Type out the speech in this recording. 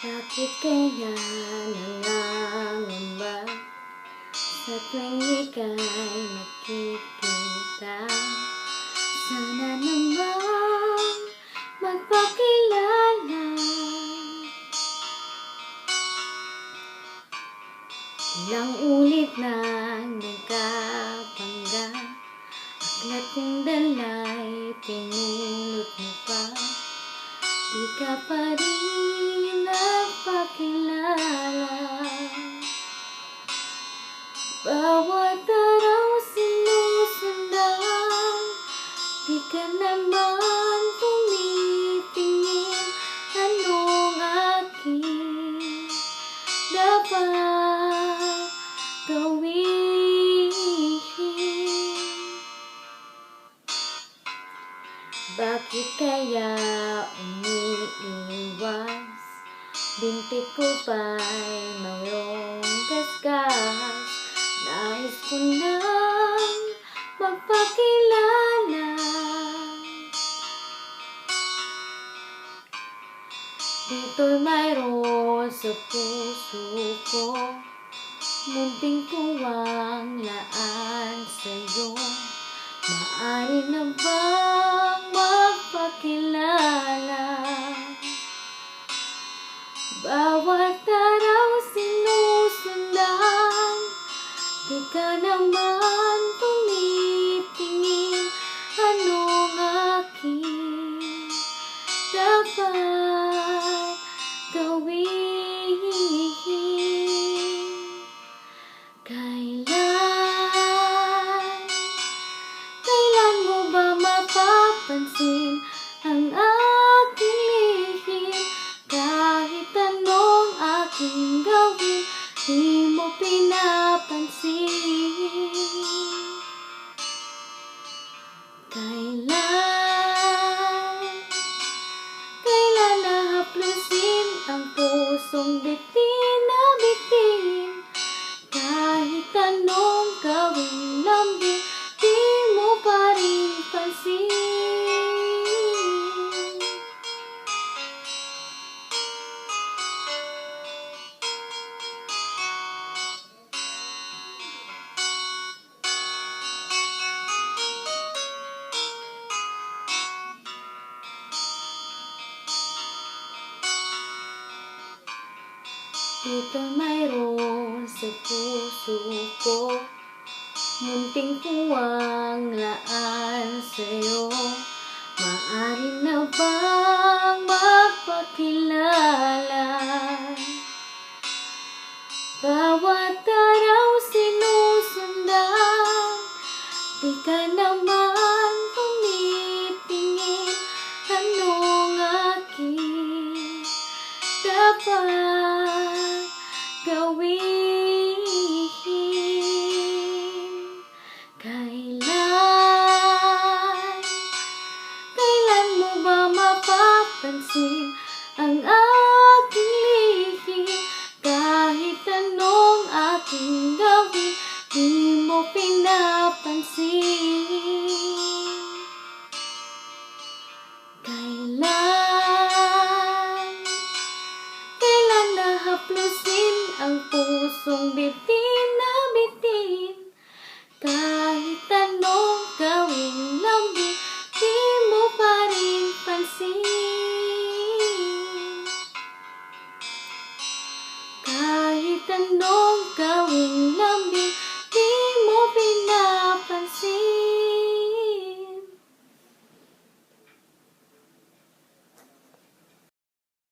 Bakit kaya nangangamba sa tuwing ika'y makikita? Sana naman magpakilala. Ilang ulit na nagkabangga, aklat kong dala'y pinulot mo pa. Di ka pa rin nagpakilala. Bawat araw sinusundan, di ka naman tumitingin. Anong aking dapat gawin? Bakit kaya umiiwas? Binti ko ba'y mayroong gasgas? Nais ko nang magpakilala. Dito'y mayroon sa puso ko, munting puwang laan sa'yo. Maaari na bang magpakilala? Bawat araw sinusundan, di ka naman tumitingin. Anong aking dapat gawin? Kailan mo ba mapapansin ang aking lihim? Kahit anong aking gawin, di mo pinapansin. Kailan nahaplusin ang pusong bitin na bitin? Kahit anong gawin lambing, di mo pa rin pansin. Dito mayroon sa puso ko, munting puwang laan sa'yo. Maaari na bang magpakilala? Bawat araw sinusundan, di ka naman tumitingin. Anong aking dapat gawin? Kailan mo ba mapapansin ang